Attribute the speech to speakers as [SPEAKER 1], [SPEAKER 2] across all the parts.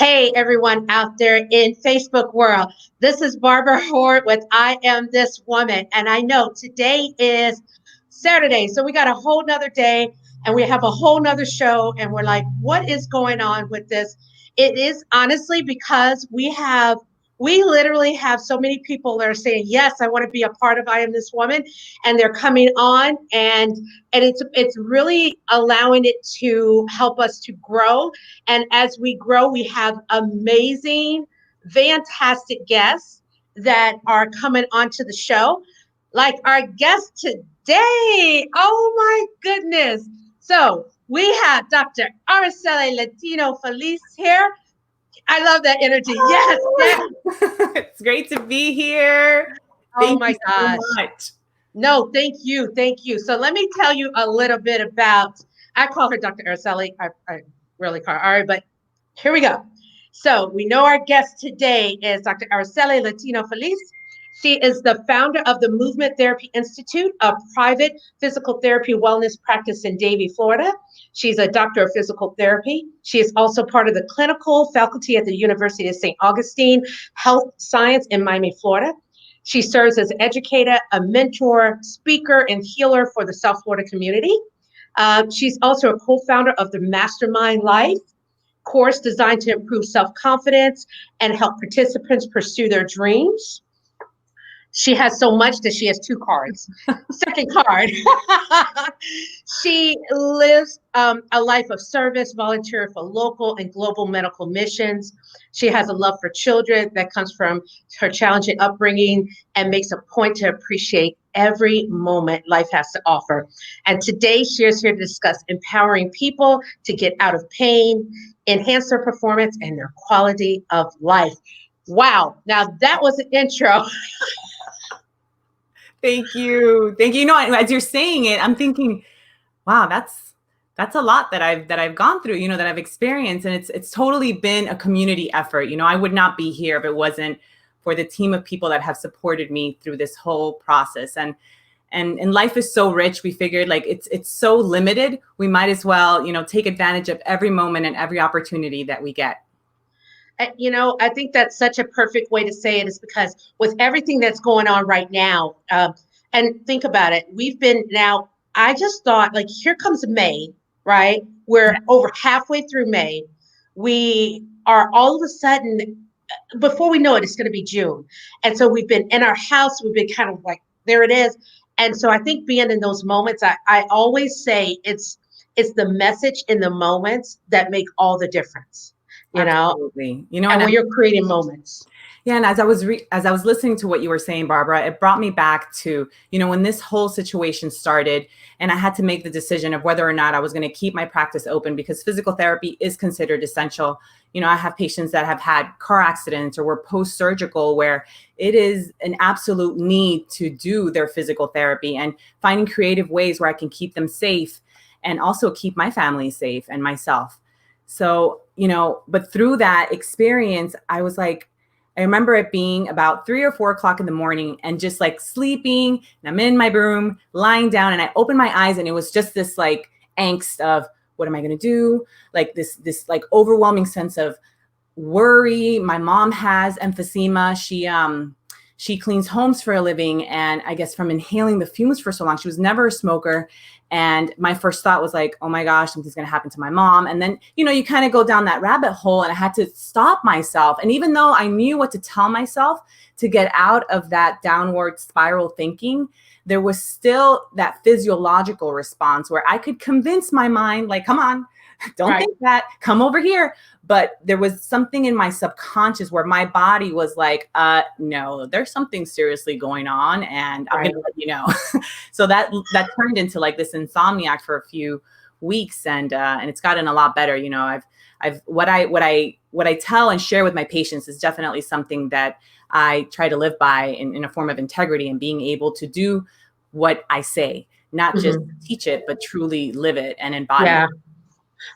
[SPEAKER 1] Hey, everyone out there in Facebook world. This is Barbara Hort with I Am This Woman. And I know today is Saturday, so we got a whole nother day and we have a whole nother show. And we're like, what is going on with this? It is honestly because we literally have so many people that are saying, yes, I want to be a part of I Am This Woman. And they're coming on and it's really allowing it to help us to grow. And as we grow, we have amazing, fantastic guests that are coming onto the show, like our guest today. Oh my goodness. So we have Dr. Aracelly Latino Feliz here. I love that energy. Yes, yes.
[SPEAKER 2] It's great to be here.
[SPEAKER 1] Oh my
[SPEAKER 2] You
[SPEAKER 1] gosh.
[SPEAKER 2] so much.
[SPEAKER 1] No, thank you. Thank you. So let me tell you a little bit about, I call her Dr. Aracelly. I really call her Ari, but here we go. So we know our guest today is Dr. Aracelly Latino Feliz. She is the founder of the Movement Therapy Institute, a private physical therapy wellness practice in Davie, Florida. She's a doctor of physical therapy. She is also part of the clinical faculty at the University of St. Augustine Health Science in Miami, Florida. She serves as an educator, a mentor, speaker, and healer for the South Florida community. She's also a co-founder of the Mastermind Life course designed to improve self-confidence and help participants pursue their dreams. She has so much that she has two cards. Second card, she lives a life of service, volunteer for local and global medical missions. She has a love for children that comes from her challenging upbringing and makes a point to appreciate every moment life has to offer. And today she is here to discuss empowering people to get out of pain, enhance their performance and their quality of life. Wow. Now that was an intro.
[SPEAKER 2] Thank you. Thank you. You know, as you're saying it, I'm thinking, wow, that's a lot that I've gone through, you know, that I've experienced. And it's totally been a community effort. You know, I would not be here if it wasn't for the team of people that have supported me through this whole process. And life is so rich. We figured like it's so limited. We might as well, you know, take advantage of every moment and every opportunity that we get.
[SPEAKER 1] You know, I think that's such a perfect way to say it is because with everything that's going on right now, and think about it, we've been now, I just thought like, here comes May, right? We're over halfway through May. We are all of a sudden, before we know it, it's going to be June. And so we've been in our house, we've been kind of like, there it is. And so I think being in those moments, I always say it's the message in the moments that make all the difference. You
[SPEAKER 2] Absolutely.
[SPEAKER 1] know,
[SPEAKER 2] you know,
[SPEAKER 1] and when you're creating moments.
[SPEAKER 2] Yeah, and as I was listening to what you were saying, Barbara, it brought me back to, you know, when this whole situation started and I had to make the decision of whether or not I was going to keep my practice open because physical therapy is considered essential. You know, I have patients that have had car accidents or were post-surgical where it is an absolute need to do their physical therapy and finding creative ways where I can keep them safe and also keep my family safe and myself. So, you know, but through that experience, I was like, I remember it being about 3 or 4 o'clock in the morning and just like sleeping. And I'm in my room, lying down, and I opened my eyes and it was just this like angst of what am I going to do? Like this like overwhelming sense of worry. My mom has emphysema. She cleans homes for a living. And I guess from inhaling the fumes for so long, she was never a smoker. And my first thought was like, oh my gosh, something's going to happen to my mom. And then, you know, you kind of go down that rabbit hole and I had to stop myself. And even though I knew what to tell myself to get out of that downward spiral thinking, there was still that physiological response where I could convince my mind, like, come on, don't think that, come over here. But there was something in my subconscious where my body was like, no, there's something seriously going on and I'm going to let you know. So that turned into like this insomniac for a few weeks and it's gotten a lot better. You know, what I tell and share with my patients is definitely something that I try to live by in a form of integrity and being able to do what I say, not just teach it, but truly live it and embody it.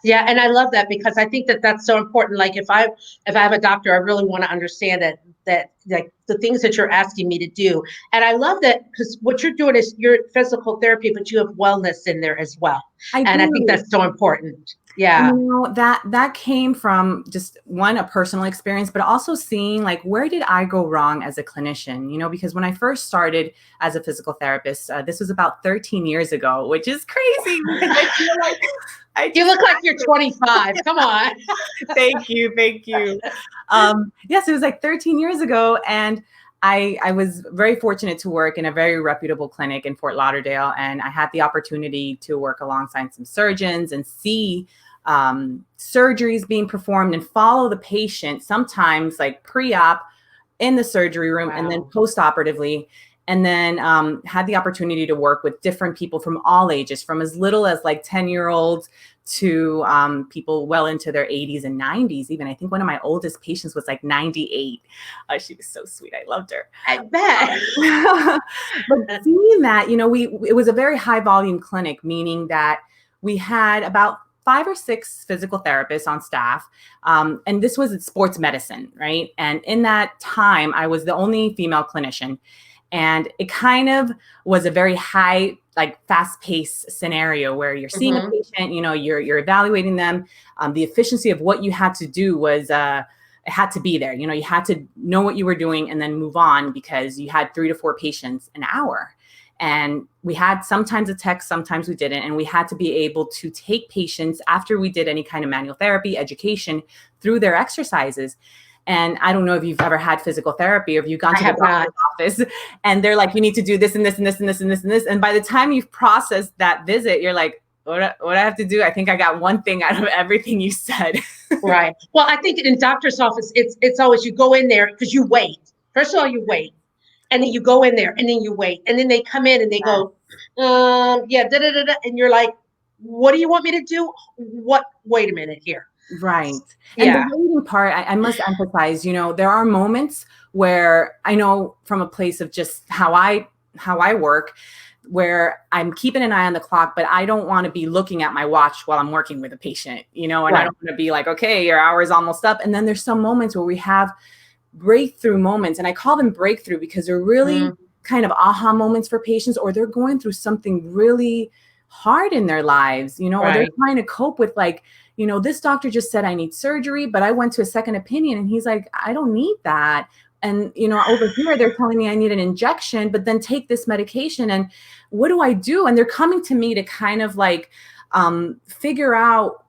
[SPEAKER 1] Yeah, and I love that because I think that that's so important. Like if I have a doctor, I really want to understand that like the things that you're asking me to do. And I love that because what you're doing is your physical therapy, but you have wellness in there as well. And I think that's so important. Yeah.
[SPEAKER 2] That came from just a personal experience, but also seeing like, where did I go wrong as a clinician? Because when I first started as a physical therapist, this was about 13 years ago, which is crazy because I feel like
[SPEAKER 1] you look like you're 25. Come on.
[SPEAKER 2] Thank you. Yes, it was like 13 years ago. And I was very fortunate to work in a very reputable clinic in Fort Lauderdale. And I had the opportunity to work alongside some surgeons and see surgeries being performed and follow the patient, sometimes like pre-op in the surgery room, and then post-operatively. And then had the opportunity to work with different people from all ages, from as little as like 10-year-olds to people well into their 80s and 90s. Even I think one of my oldest patients was like 98. She was so sweet. I loved her.
[SPEAKER 1] I bet.
[SPEAKER 2] But seeing that, it was a very high volume clinic, meaning that we had about 5 or 6 physical therapists on staff. And this was sports medicine, right? And in that time, I was the only female clinician. And it kind of was a very high, like fast-paced scenario where you're seeing a patient, you're evaluating them. The efficiency of what you had to do was, it had to be there. You had to know what you were doing and then move on, because you had 3 to 4 patients an hour. And we had sometimes a text, sometimes we didn't. And we had to be able to take patients after we did any kind of manual therapy, education, through their exercises. And I don't know if you've ever had physical therapy, or if you've gone to the doctor's office and they're like, you need to do this and this and this and this and this and this. And by the time you've processed that visit, you're like, what I have to do? I think I got one thing out of everything you said.
[SPEAKER 1] Right. Well, I think in doctor's office, it's always, you go in there because you wait. First of all, you wait. And then you go in there and then you wait. And then they come in and they go, yeah, da da da da. And you're like, what do you want me to do? Wait a minute here.
[SPEAKER 2] Right. And the waiting part, I must emphasize, there are moments where I know from a place of just how I work, where I'm keeping an eye on the clock, but I don't want to be looking at my watch while I'm working with a patient, and I don't want to be like, okay, your hour is almost up. And then there's some moments where we have breakthrough moments, and I call them breakthrough because they're really kind of aha moments for patients, or they're going through something really hard in their lives, or they're trying to cope with like, this doctor just said I need surgery, but I went to a second opinion and he's like, I don't need that. And, over here, they're telling me I need an injection, but then take this medication. And what do I do? And they're coming to me to kind of like figure out,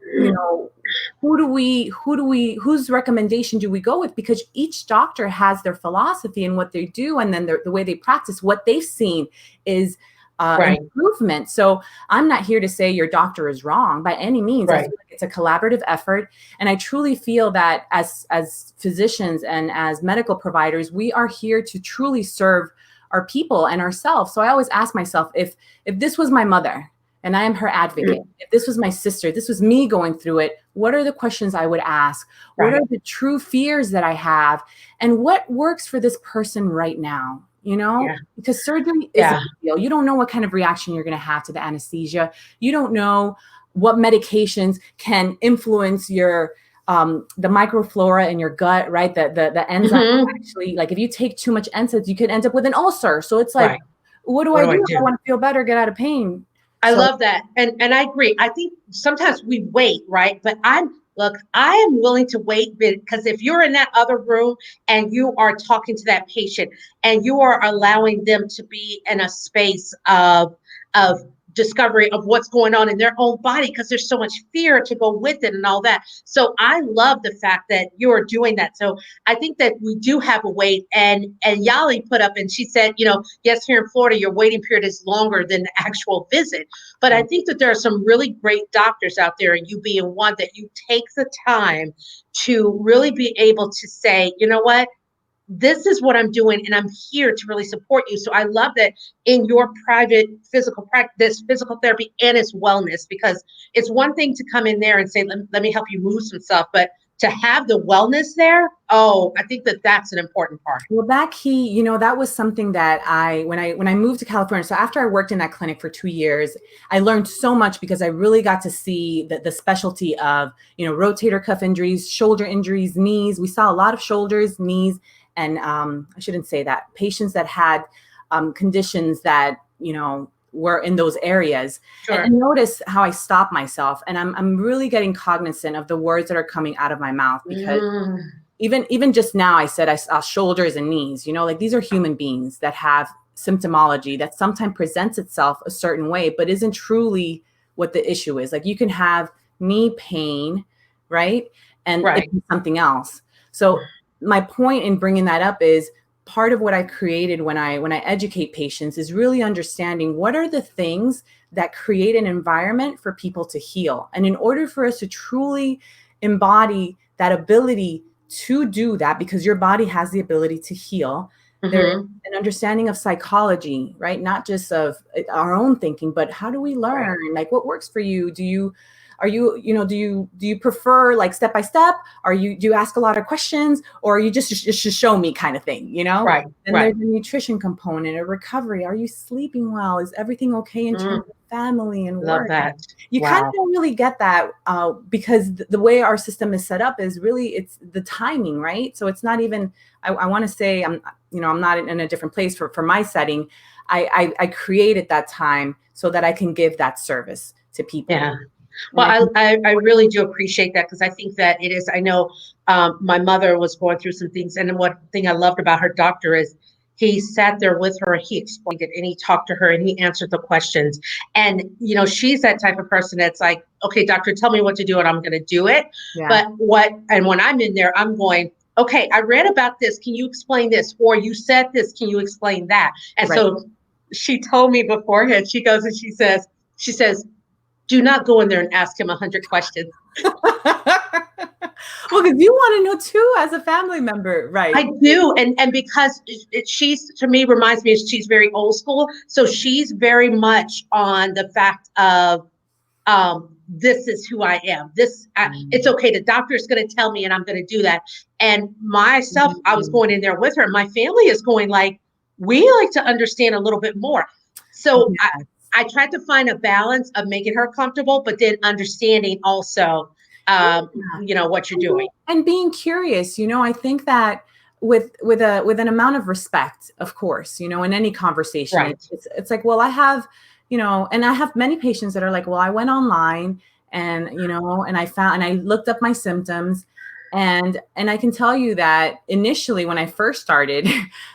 [SPEAKER 2] whose recommendation do we go with? Because each doctor has their philosophy and what they do. And then the way they practice, what they've seen is improvement. So I'm not here to say your doctor is wrong by any means. I feel like it's a collaborative effort. And I truly feel that as physicians and as medical providers, we are here to truly serve our people and ourselves. So I always ask myself, if this was my mother and I am her advocate, if this was my sister, this was me going through it, what are the questions I would ask? What are the true fears that I have? And what works for this person right now? Because surgery is a big deal. You don't know what kind of reaction you're going to have to the anesthesia. You don't know what medications can influence your the microflora in your gut, right? The enzyme actually, like if you take too much NSAIDs, you could end up with an ulcer. So it's like, what do I do? I want to feel better, get out of pain.
[SPEAKER 1] I love that. And I agree. I think sometimes we wait, right? But I am willing to wait, because if you're in that other room and you are talking to that patient and you are allowing them to be in a space of discovery of what's going on in their own body, because there's so much fear to go with it and all that. So I love the fact that you're doing that. So I think that we do have a wait, and Yali put up, and she said, yes, here in Florida, your waiting period is longer than the actual visit. But I think that there are some really great doctors out there, and you being one, that you take the time to really be able to say, you know what, this is what I'm doing, and I'm here to really support you. So I love that in your private physical practice, physical therapy, and its wellness, because it's one thing to come in there and say, let me help you move some stuff, but to have the wellness there, I think that that's an important part.
[SPEAKER 2] Well, that key, that was something that when I moved to California, so after I worked in that clinic for 2 years, I learned so much, because I really got to see the specialty of, rotator cuff injuries, shoulder injuries, knees. We saw a lot of shoulders, knees, and I shouldn't say that, patients that had conditions that, were in those areas.
[SPEAKER 1] Sure.
[SPEAKER 2] And notice how I stop myself, and I'm really getting cognizant of the words that are coming out of my mouth, because even just now I said I saw shoulders and knees, like these are human beings that have symptomology that sometimes presents itself a certain way, but isn't truly what the issue is. Like you can have knee pain, right? And
[SPEAKER 1] Right.
[SPEAKER 2] it can be something else. So my point in bringing that up is part of what I created when I educate patients is really understanding what are the things that create an environment for people to heal. And in order for us to truly embody that ability to do that, because your body has the ability to heal, there's an understanding of psychology, right? Not just of our own thinking, but how do we learn? Right. Like what works for you? Do you prefer like step by step? Do you ask a lot of questions, or are you just show me kind of thing,
[SPEAKER 1] Right.
[SPEAKER 2] And there's a nutrition component, a recovery. Are you sleeping well? Is everything okay in terms of family and
[SPEAKER 1] Love
[SPEAKER 2] work?
[SPEAKER 1] that.
[SPEAKER 2] You kind of don't really get that because the way our system is set up is really, it's the timing, right? So it's not even, I want to say I'm not in a different place for my setting. I created that time so that I can give that service to people.
[SPEAKER 1] Yeah. Well, I really do appreciate that, because I think that it is, I know my mother was going through some things, and one thing I loved about her doctor is he sat there with her, he explained it, and he talked to her, and he answered the questions. And, she's that type of person that's like, okay, doctor, tell me what to do, and I'm going to do it. Yeah. But when I'm in there, I'm going, okay, I read about this. Can you explain this? Or you said this, can you explain that? And so she told me beforehand, she goes and she says, do not go in there and ask him 100 questions.
[SPEAKER 2] Well, because you want to know too, as a family member, right?
[SPEAKER 1] I do, and because she's, to me, reminds me, she's very old school. So she's very much on the fact of, this is who I am. It's okay. The doctor is going to tell me, and I'm going to do that. And myself, I was going in there with her. My family is going like, we like to understand a little bit more. So I tried to find a balance of making her comfortable, but then understanding also, what you're doing
[SPEAKER 2] and being curious. I think that with an amount of respect, of course, in any conversation, right. It's like, well, I have, and I have many patients that are like, well, I went online and, and I looked up my symptoms. And I can tell you that initially when I first started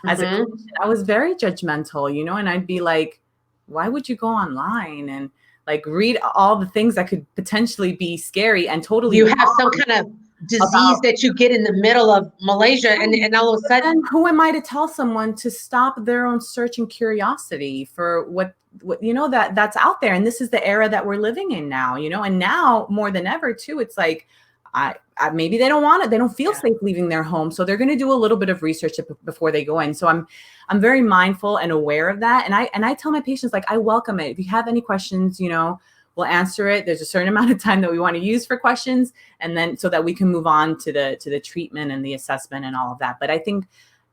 [SPEAKER 2] as a clinician, I was very judgmental, and I'd be like, why would you go online and like read all the things that could potentially be scary and totally
[SPEAKER 1] you have some kind of disease that you get in the middle of Malaysia, and all of a sudden,
[SPEAKER 2] who am I to tell someone to stop their own search and curiosity for what that's out there? And this is the era that we're living in now, and now more than ever too, it's like maybe they don't want it. They don't feel safe leaving their home. So they're going to do a little bit of research before they go in. So I'm very mindful and aware of that. And I tell my patients, like, I welcome it. If you have any questions, we'll answer it. There's a certain amount of time that we want to use for questions, and then so that we can move on to the treatment and the assessment and all of that. But I think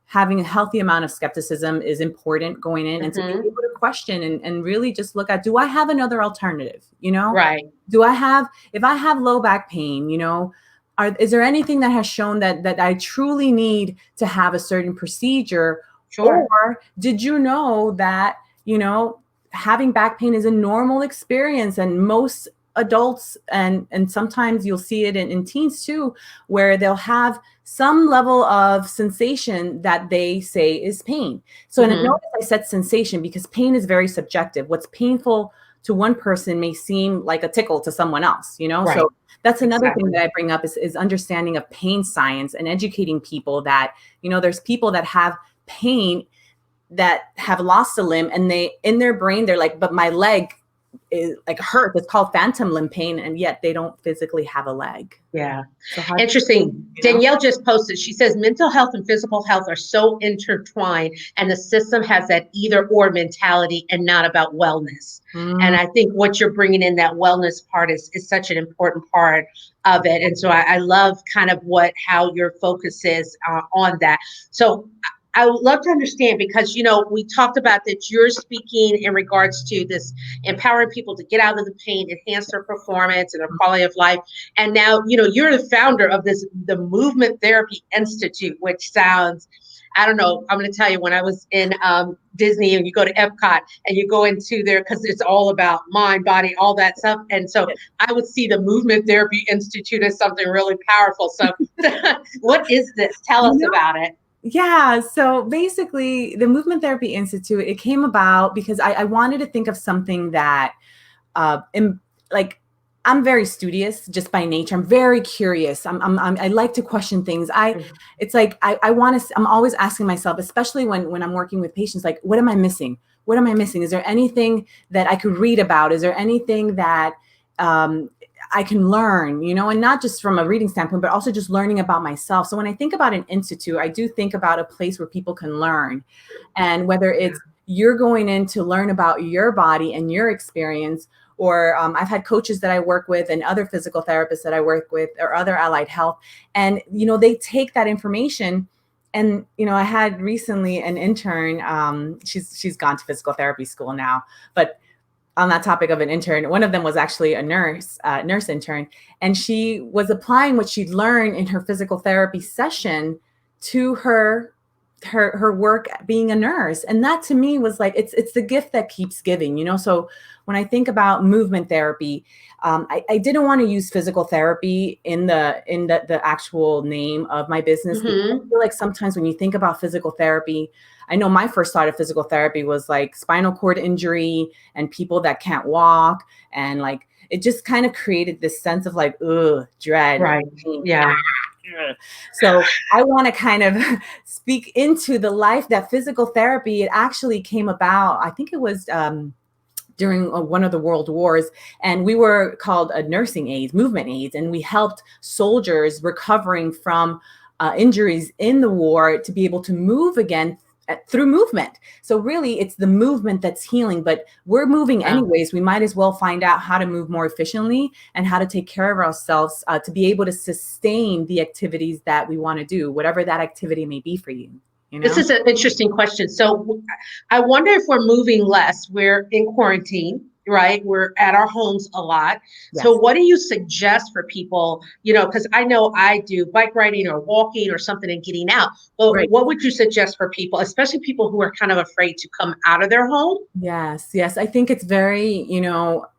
[SPEAKER 2] having a healthy amount of skepticism is important going in, and to be able to question and really just look at, do I have another alternative?
[SPEAKER 1] Right.
[SPEAKER 2] If I have low back pain, is there anything that has shown that I truly need to have a certain procedure?
[SPEAKER 1] Sure.
[SPEAKER 2] Or did you know that, having back pain is a normal experience, and most adults, and sometimes you'll see it in teens too, where they'll have some level of sensation that they say is pain. So notice I said sensation, because pain is very subjective. What's painful to one person may seem like a tickle to someone else, Right. So that's another thing that I bring up is understanding of pain science and educating people that, there's people that have pain that have lost a limb, and in their brain, they're like, but my leg is like hurt. It's called phantom limb pain. And yet they don't physically have a leg.
[SPEAKER 1] Yeah. So interesting. Danielle just posted, she says, mental health and physical health are so intertwined, and the system has that either or mentality and not about wellness. And I think what you're bringing in, that wellness part is such an important part of it. And so I love kind of how your focus is on that. So I would love to understand, because, we talked about that you're speaking in regards to this empowering people to get out of the pain, enhance their performance and their quality of life. And now, you're the founder of the Movement Therapy Institute, which sounds I don't know. I'm going to tell you, when I was in Disney and you go to Epcot and you go into there, because it's all about mind, body, all that stuff. And so I would see the Movement Therapy Institute as something really powerful. So what is this? Tell us about it.
[SPEAKER 2] Yeah. So basically the Movement Therapy Institute, it came about because I wanted to think of something that, like, I'm very studious just by nature. I'm very curious. I like to question things. It's like, I want to, I'm always asking myself, especially when I'm working with patients, like, what am I missing? What am I missing? Is there anything that I could read about? Is there anything that, I can learn, and not just from a reading standpoint, but also just learning about myself. So when I think about an institute, I do think about a place where people can learn. And whether it's you're going in to learn about your body and your experience, or I've had coaches that I work with and other physical therapists that I work with, or other allied health. And, they take that information. And, I had recently an intern, she's gone to physical therapy school now, but on that topic of an intern, one of them was actually a nurse intern, and she was applying what she'd learned in her physical therapy session to her work being a nurse. And that to me was like, it's the gift that keeps giving, So when I think about movement therapy, I didn't want to use physical therapy in the actual name of my business.
[SPEAKER 1] Mm-hmm.
[SPEAKER 2] I feel like sometimes when you think about physical therapy, I know my first thought of physical therapy was like spinal cord injury and people that can't walk. And like, it just kind of created this sense of like, dread.
[SPEAKER 1] Right. Yeah.
[SPEAKER 2] So I want to kind of speak into the life that physical therapy, it actually came about. I think it was during one of the world wars, and we were called nursing aides, movement aides, and we helped soldiers recovering from injuries in the war to be able to move again through movement. So really it's the movement that's healing, but we're moving anyways. We might as well find out how to move more efficiently and how to take care of ourselves to be able to sustain the activities that we want to do, whatever that activity may be for you.
[SPEAKER 1] This is an interesting question. So I wonder if we're moving less. We're in quarantine, right? We're at our homes a lot. Yes. So what do you suggest for people, because I know I do bike riding or walking or something and getting out. But What would you suggest for people, especially people who are kind of afraid to come out of their home?
[SPEAKER 2] Yes. I think it's very,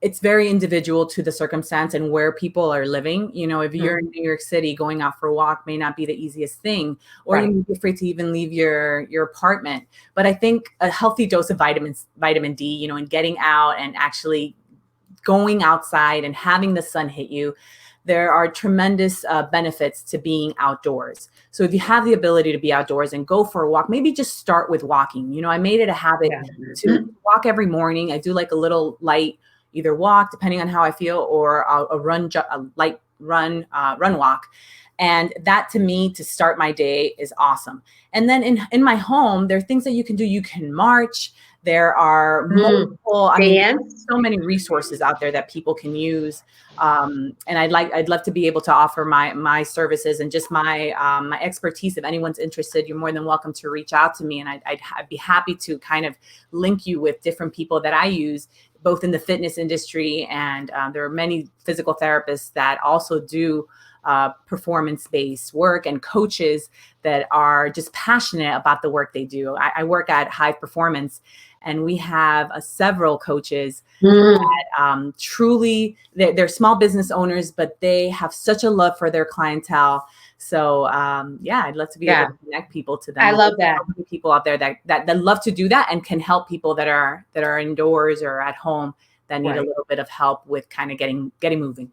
[SPEAKER 2] it's very individual to the circumstance and where people are living. If you're in New York City, going out for a walk may not be the easiest thing, or you may be afraid to even leave your apartment. But I think a healthy dose of vitamin D, and getting out and actually going outside and having the sun hit you, there are tremendous benefits to being outdoors. So if you have the ability to be outdoors and go for a walk, maybe just start with walking. I made it a habit to walk every morning. I do like a little light, either walk, depending on how I feel, or a light run walk. And that to me, to start my day, is awesome. And then in my home, there are things that you can do. You can march. There are multiple, so many resources out there that people can use. And I'd love to be able to offer my services and just my expertise. If anyone's interested, you're more than welcome to reach out to me. And I'd be happy to kind of link you with different people that I use, both in the fitness industry. And there are many physical therapists that also do performance-based work, and coaches that are just passionate about the work they do. I work at High Performance, and we have several coaches that truly, they're small business owners, but they have such a love for their clientele. So I'd love to be able to connect people to them.
[SPEAKER 1] I love that.
[SPEAKER 2] People out there that love to do that and can help people that are indoors or at home that need a little bit of help with kind of getting moving.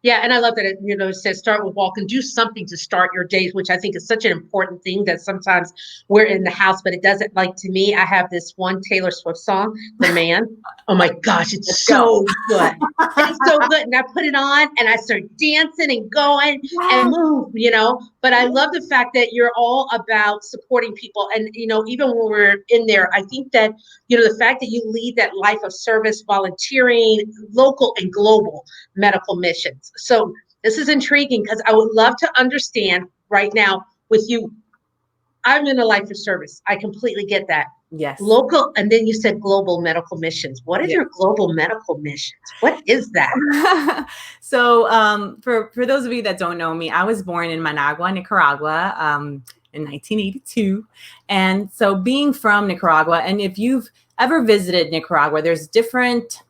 [SPEAKER 1] Yeah. And I love that it says start with walk and do something to start your days, which I think is such an important thing that sometimes we're in the house, but it doesn't. Like, to me, I have this one Taylor Swift song, The Man. Oh my gosh, it's so good. It's so good. And I put it on and I start dancing and going and move, But I love the fact that you're all about supporting people. And, even when we're in there, I think that, the fact that you lead that life of service, volunteering, local and global medical missions. So this is intriguing, because I would love to understand right now with you. I'm in a life of service. I completely get that.
[SPEAKER 2] Yes.
[SPEAKER 1] Local, and then you said global medical missions. What is your global medical missions? What is that?
[SPEAKER 2] So for those of you that don't know me, I was born in Managua, Nicaragua. in 1982. And so being from Nicaragua, and if you've ever visited Nicaragua, there's different,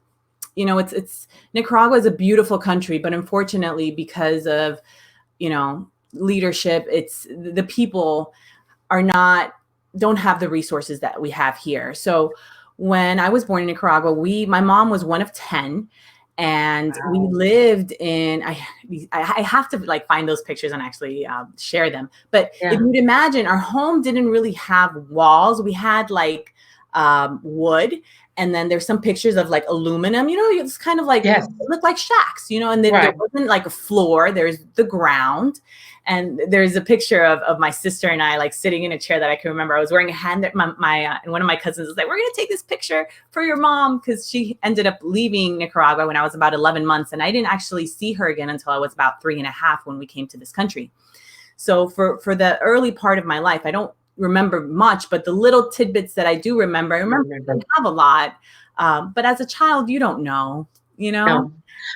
[SPEAKER 2] it's Nicaragua is a beautiful country, but unfortunately, because of, leadership, it's the people don't have the resources that we have here. So when I was born in Nicaragua, my mom was one of 10, and we lived in, I have to like find those pictures and actually share them. But if you'd imagine, our home didn't really have walls. We had like wood, and then there's some pictures of like aluminum, it's kind of like, it looked like shacks, and then there wasn't like a floor, there's the ground. And there's a picture of my sister and I like sitting in a chair that I can remember. I was wearing a hand that and one of my cousins was like, we're going to take this picture for your mom, because she ended up leaving Nicaragua when I was about 11 months. And I didn't actually see her again until I was about 3.5 when we came to this country. So for the early part of my life, I don't remember much, but the little tidbits that I do remember, I didn't have a lot. But as a child, you don't know,
[SPEAKER 1] No.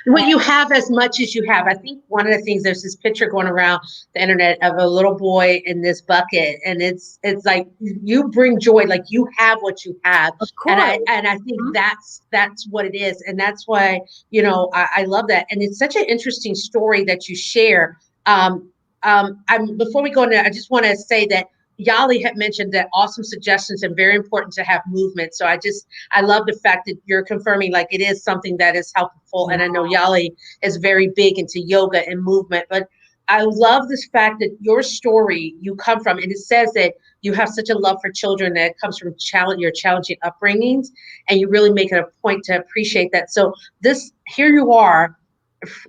[SPEAKER 1] Well, you have as much as you have. I think one of the things, there's this picture going around the internet of a little boy in this bucket, and it's like you bring joy, like you have what you have.
[SPEAKER 2] Of course.
[SPEAKER 1] And I think that's what it is, and that's why I love that, and it's such an interesting story that you share. Before we go into, I just want to say that Yali had mentioned that awesome suggestions and very important to have movement. So I love the fact that you're confirming like it is something that is helpful. And I know Yali is very big into yoga and movement, but I love this fact that your story, you come from, and it says that you have such a love for children that comes from your challenging upbringings, and you really make it a point to appreciate that. So here you are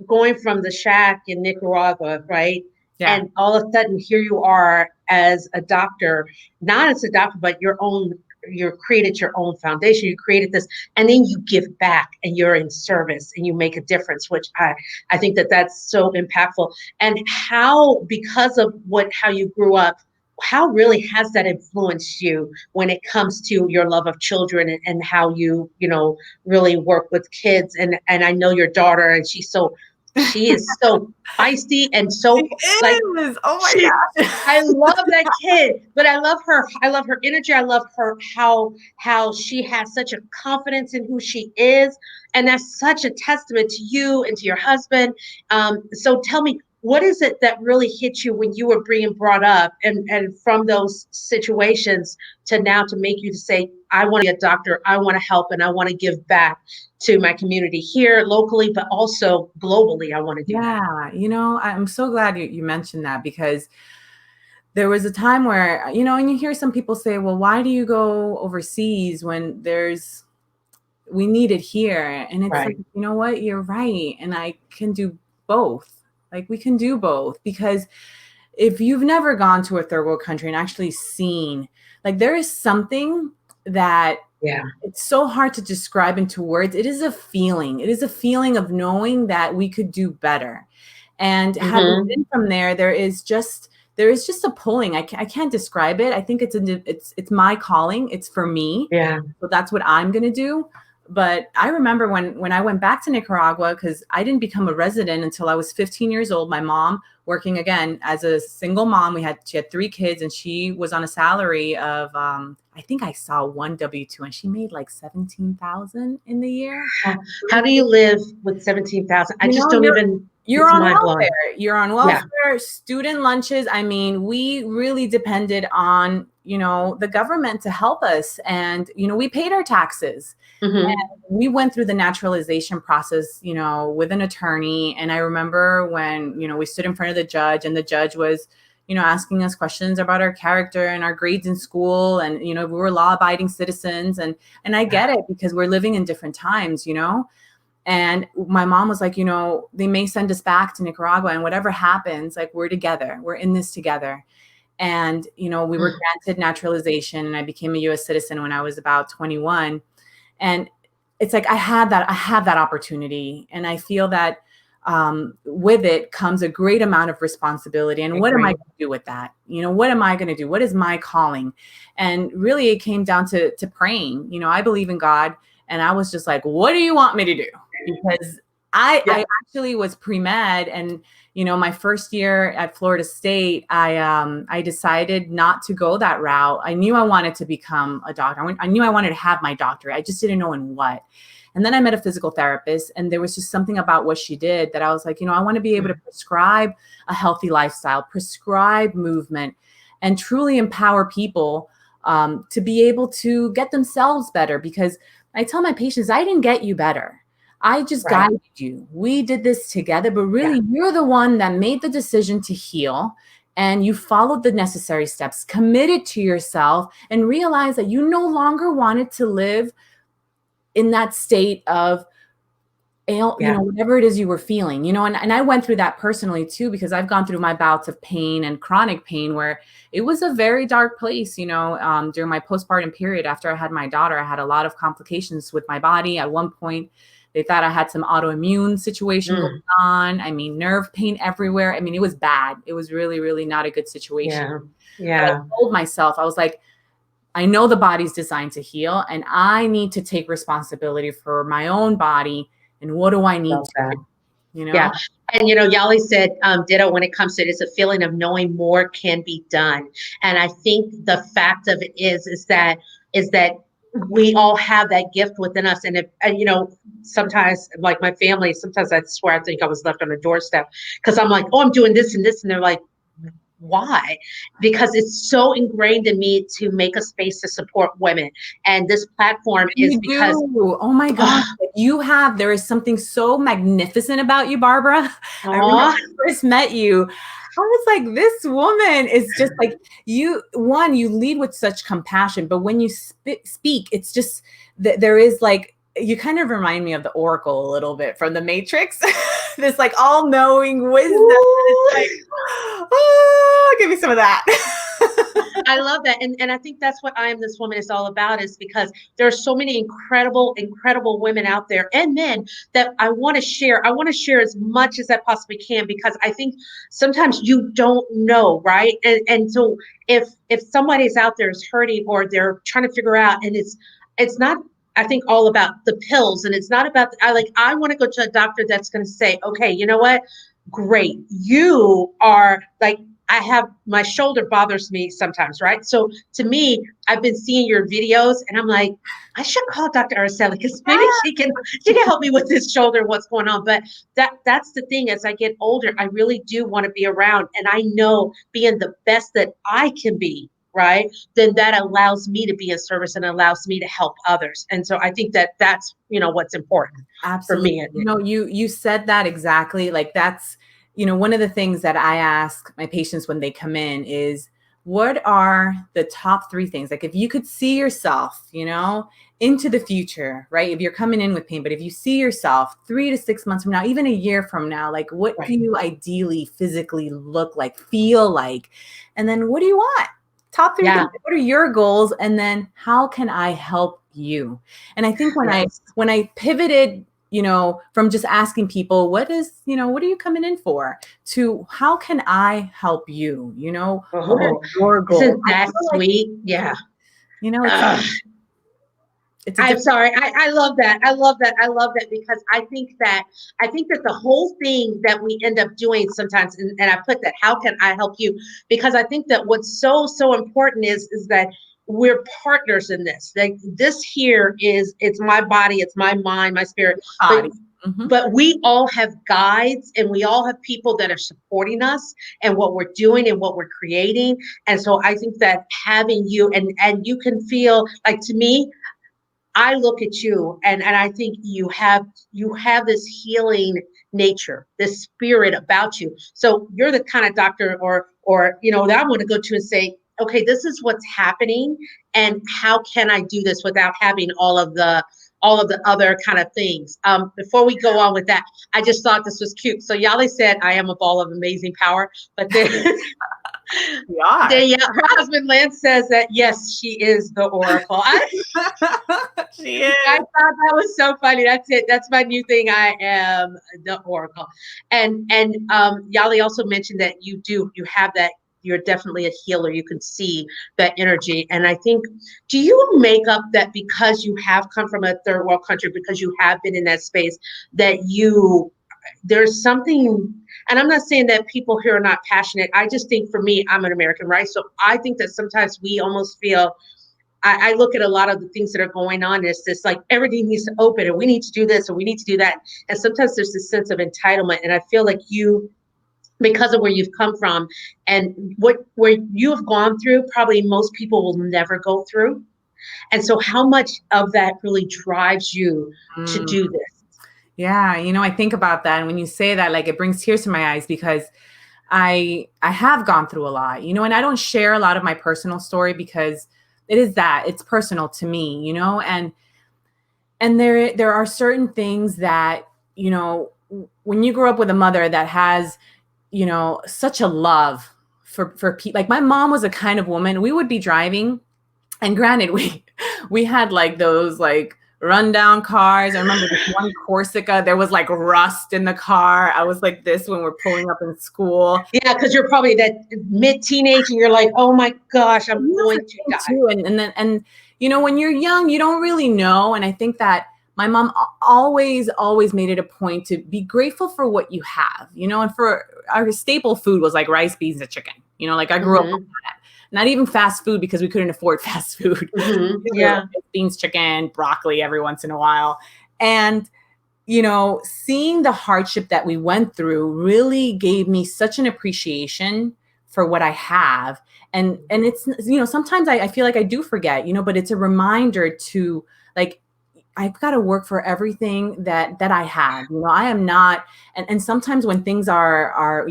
[SPEAKER 1] going from the shack in Nicaragua, right? Yeah. And all of a sudden, here you are as a doctor, not as a doctor, but you created your own foundation. You created this, and then you give back, and you're in service, and you make a difference, which I think that's so impactful. And how, because of how you grew up, how really has that influenced you when it comes to your love of children and how you really work with kids? And I know your daughter, and she is so feisty and so like,
[SPEAKER 2] oh my gosh.
[SPEAKER 1] I love that kid, but I love her energy. I love her, how she has such a confidence in who she is. And that's such a testament to you and to your husband. So tell me, what is it that really hit you when you were being brought up, and from those situations to now to make you to say, I want to be a doctor, I want to help, and I want to give back to my community here locally, but also globally. I want to do that.
[SPEAKER 2] I'm so glad you mentioned that, because there was a time where, and you hear some people say, well, why do you go overseas when we need it here? And it's like, you know what, you're right. And I can do both. Like we can do both, because if you've never gone to a third world country and actually seen, like, there is something that it's so hard to describe into words. It is a feeling. It is a feeling of knowing that we could do better. And having been from there, there is just a pulling. I can't describe it. I think it's my calling. It's for me. Yeah. So that's what I'm going to do. But I remember when I went back to Nicaragua, because I didn't become a resident until I was 15 years old. My mom, working again as a single mom, she had 3 kids, and she was on a salary of, I think I saw one W-2, and she made like $17,000 in the year.
[SPEAKER 1] How do you live with $17,000? I just don't even.
[SPEAKER 2] You're on welfare. You're on welfare, student lunches. I mean, we really depended on, the government to help us. And, we paid our taxes. And we went through the naturalization process, with an attorney. And I remember when, we stood in front of the judge, and the judge was, asking us questions about our character and our grades in school. And, we were law-abiding citizens. And I get it, because we're living in different times, And my mom was like, they may send us back to Nicaragua, and whatever happens, like, we're together. We're in this together. And, we were granted naturalization, and I became a U.S. citizen when I was about 21. And it's like, I have that opportunity. And I feel that with it comes a great amount of responsibility. And what am I going to do with that? What am I going to do? What is my calling? And really, it came down to praying. I believe in God. And I was just like, what do you want me to do? Because I actually was pre-med, and my first year at Florida State, I decided not to go that route. I knew I wanted to become a doctor. I knew I wanted to have my doctorate. I just didn't know in what. And then I met a physical therapist, and there was just something about what she did that I was like, I want to be able to prescribe a healthy lifestyle, prescribe movement, and truly empower people to be able to get themselves better. Because I tell my patients, I didn't get you better. I just guided you. We did this together, but really you're the one that made the decision to heal, and you followed the necessary steps, committed to yourself, and realized that you no longer wanted to live in that state of, whatever it is you were feeling, and I went through that personally too, because I've gone through my bouts of pain and chronic pain where it was a very dark place, during my postpartum period. After I had my daughter, I had a lot of complications with my body. At one point, they thought I had some autoimmune situation going on. I mean, nerve pain everywhere. I mean, it was bad. It was really, really not a good situation.
[SPEAKER 1] Yeah.
[SPEAKER 2] But I told myself, I was like, I know the body's designed to heal, and I need to take responsibility for my own body. And what do I need to do?
[SPEAKER 1] Yeah. And, Yali said, ditto, when it comes to it, it's a feeling of knowing more can be done. And I think the fact of it is that we all have that gift within us. And sometimes, like my family, sometimes I swear I think I was left on a doorstep because I'm like, oh, I'm doing this and this. And they're like, why? Because it's so ingrained in me to make a space to support women. And this platform is because,
[SPEAKER 2] oh my God, there is something so magnificent about you, Barbara. I remember when I first met you, I was like, this woman is just like you lead with such compassion, but when you speak, it's just that there is like, you kind of remind me of the Oracle a little bit from the Matrix. This like all-knowing wisdom. It's like, oh, give me some of that.
[SPEAKER 1] I love that. And I think that's what I Am This Woman is all about, is because there are so many incredible, incredible women out there and men that I want to share. I want to share as much as I possibly can, because I think sometimes you don't know, right? And so if somebody's out there is hurting, or they're trying to figure out, and it's not, I think, all about the pills, and it's not about, I want to go to a doctor that's going to say, okay, you know what? Great. You are like, I have, my shoulder bothers me sometimes, right? So to me, I've been seeing your videos and I'm like, I should call Dr. Aracelly because maybe she can help me with this shoulder, what's going on. But that's the thing. As I get older, I really do want to be around, and I know being the best that I can be, right, then that allows me to be in service and allows me to help others. And so I think that that's, what's important for me.
[SPEAKER 2] You said that exactly. Like that's, one of the things that I ask my patients when they come in is, what are the top 3 things? Like if you could see yourself, into the future, right? If you're coming in with pain, but if you see yourself 3 to 6 months from now, even a year from now, like what do you ideally physically look like, feel like? And then what do you want? Top 3 things. What are your goals? And then how can I help you? And I think when I pivoted, from just asking people, what are you coming in for, to how can I help you? What are your goals?
[SPEAKER 1] Isn't that sweet? I'm sorry. I love that. I love that because I think that the whole thing that we end up doing sometimes, and I put that, how can I help you? Because I think that what's so important is that we're partners in this. Like this here it's my body, it's my mind, my spirit. But we all have guides, and we all have people that are supporting us and what we're doing and what we're creating. And so I think that having you, and you can feel like, to me, I look at you and I think you have this healing nature, this spirit about you. So you're the kind of doctor or that I want to go to and say, okay, this is what's happening, and how can I do this without having all of the other kind of things. Before we go on with that, I just thought this was cute. So Yali said, I am a ball of amazing power, but then her husband Lance says that, yes, she is the Oracle.
[SPEAKER 2] She is.
[SPEAKER 1] I thought that was so funny. That's it. That's my new thing. I am the Oracle. And Yali also mentioned that you have you're definitely a healer. You can see that energy. And I think, do you make up that because you have come from a third world country, because you have been in that space, that there's something, and I'm not saying that people here are not passionate. I just think for me, I'm an American, right? So I think that sometimes we almost feel, I look at a lot of the things that are going on. It's just like everything needs to open and we need to do this and we need to do that. And sometimes there's this sense of entitlement. And I feel like you, because of where you've come from and where you have gone through, probably most people will never go through. And so how much of that really drives you to
[SPEAKER 2] Mm.
[SPEAKER 1] do this?
[SPEAKER 2] Yeah, I think about that. And when you say that, like, it brings tears to my eyes because I have gone through a lot, and I don't share a lot of my personal story because it's personal to me, and there are certain things that, when you grow up with a mother that has, such a love for people. Like, my mom was a kind of woman, we would be driving, and granted, we had like those like rundown cars. I remember this one Corsica, there was like rust in the car. I was like this when we're pulling up in school.
[SPEAKER 1] Yeah, because you're probably that mid-teenage and you're like, oh my gosh, I'm going to die.
[SPEAKER 2] Too. And when you're young, you don't really know. And I think that my mom always made it a point to be grateful for what you have, and for our staple food was like rice, beans, and chicken. Like I grew up with that. Not even fast food because we couldn't afford fast food.
[SPEAKER 1] Yeah.
[SPEAKER 2] Beans, chicken, broccoli every once in a while. And, seeing the hardship that we went through really gave me such an appreciation for what I have. And it's, sometimes I feel like I do forget, but it's a reminder to, like, I've got to work for everything that I have. I am not, and sometimes when things are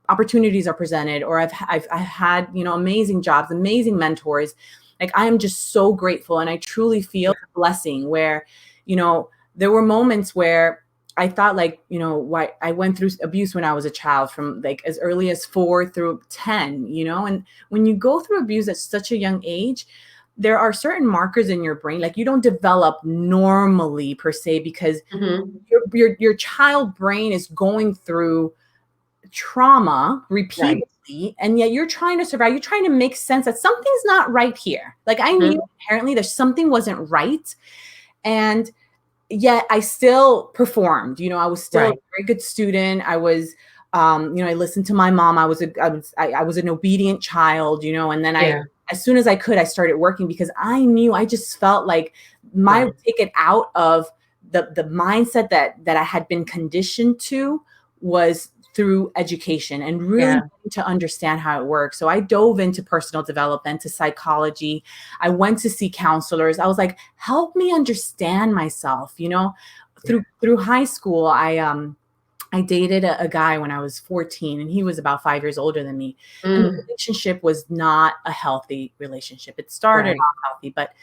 [SPEAKER 2] opportunities are presented, or I've had, amazing jobs, amazing mentors. Like, I am just so grateful. And I truly feel the blessing where, there were moments where I thought, like, why I went through abuse when I was a child, from like as early as 4 through 10, and when you go through abuse at such a young age, there are certain markers in your brain, like you don't develop normally per se, because your child brain is going through trauma repeatedly, right. And yet you're trying to survive. You're trying to make sense that something's not right here. Like, I knew apparently there's something wasn't right, and yet I still performed. I was still a very good student. I was, I listened to my mom. I was an obedient child. And then as soon as I could, I started working because I knew, I just felt like my ticket out of the mindset that I had been conditioned to was through education and really to understand how it works. So I dove into personal development, to psychology. I went to see counselors. I was like, help me understand myself. Through high school, I dated a guy when I was 14, and he was about 5 years older than me. And the relationship was not a healthy relationship. It started off healthy, but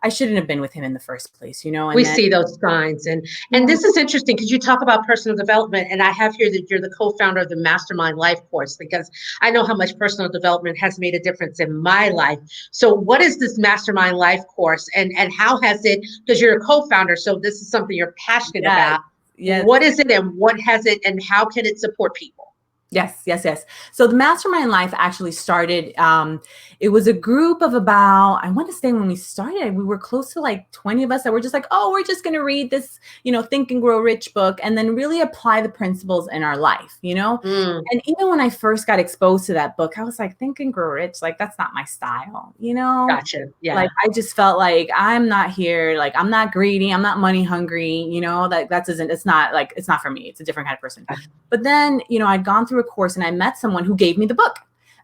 [SPEAKER 2] I shouldn't have been with him in the first place, And
[SPEAKER 1] we see those signs. And this is interesting because you talk about personal development, and I have here that you're the co-founder of the Mastermind Life course, because I know how much personal development has made a difference in my life. So what is this Mastermind Life course, and how has it, because you're a co-founder, so this is something you're passionate about. Yes. What is it, and what has it, and how can it support people?
[SPEAKER 2] Yes. So the Mastermind Life actually started, it was a group of about, I want to say when we started, we were close to like 20 of us that were just like, oh, we're just going to read this, Think and Grow Rich book, and then really apply the principles in our life, And even when I first got exposed to that book, I was like, Think and Grow Rich, like, that's not my style,
[SPEAKER 1] Gotcha. Yeah.
[SPEAKER 2] Like, I just felt like I'm not here, like, I'm not greedy, I'm not money hungry, it's not for me. It's a different kind of person. But then, I'd gone through a course and I met someone who gave me the book.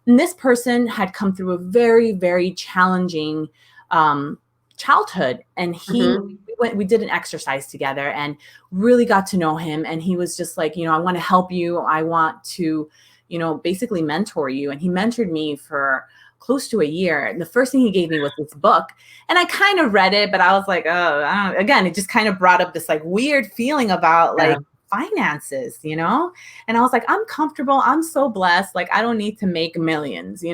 [SPEAKER 2] And this person had come through a very, very challenging childhood. And we did an exercise together and really got to know him. And he was just like, I want to help you. I want to, basically mentor you. And he mentored me for close to a year. And the first thing he gave me was this book. And I kind of read it, but I was like, oh, again, it just kind of brought up this like weird feeling about like finances, and I was like, I'm comfortable. I'm so blessed. Like, I don't need to make millions,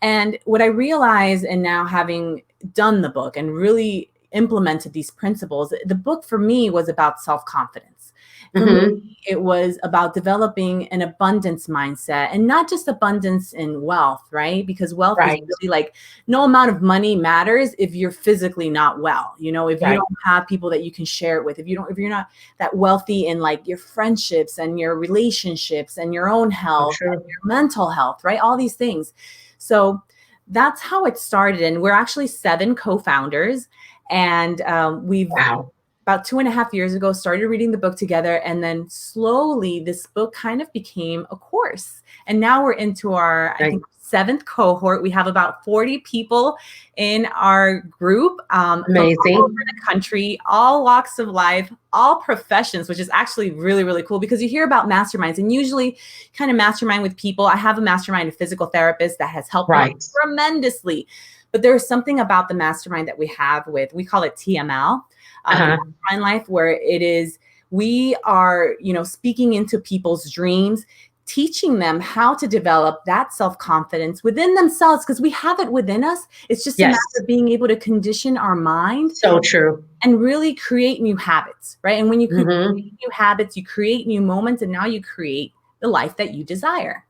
[SPEAKER 2] And what I realized, and now having done the book and really implemented these principles, the book for me was about self-confidence. For me,
[SPEAKER 1] Mm-hmm.
[SPEAKER 2] it was about developing an abundance mindset, and not just abundance in wealth, right? Because wealth is
[SPEAKER 1] Right.
[SPEAKER 2] really like, no amount of money matters if you're physically not well. You know, if you
[SPEAKER 1] Right.
[SPEAKER 2] don't have people that you can share it with, if you're not that wealthy in like your friendships and your relationships and your own
[SPEAKER 1] So
[SPEAKER 2] health and
[SPEAKER 1] true.
[SPEAKER 2] your mental health, right? All these things. So that's how it started. And we're actually 7 co-founders. And we've
[SPEAKER 1] Wow.
[SPEAKER 2] about 2.5 years ago started reading the book together, and then slowly this book kind of became a course, and now we're into our, I
[SPEAKER 1] Right.
[SPEAKER 2] think, 7th cohort. We have about 40 people in our group, from all over
[SPEAKER 1] Amazing.
[SPEAKER 2] the country, all walks of life, all professions, which is actually really, really cool, because you hear about masterminds and usually kind of mastermind with people. I have a mastermind, a physical therapist that has helped me
[SPEAKER 1] Right.
[SPEAKER 2] tremendously, but there's something about the mastermind that we have with, we call it TML,
[SPEAKER 1] Uh-huh.
[SPEAKER 2] Mastermind Life, where it is, we are, speaking into people's dreams, teaching them how to develop that self-confidence within themselves, because we have it within us. It's just a matter
[SPEAKER 1] Yes.
[SPEAKER 2] of being able to condition our mind
[SPEAKER 1] So true.
[SPEAKER 2] and really create new habits, right? And when you create
[SPEAKER 1] Mm-hmm.
[SPEAKER 2] new habits, you create new moments, and now you create the life that you desire.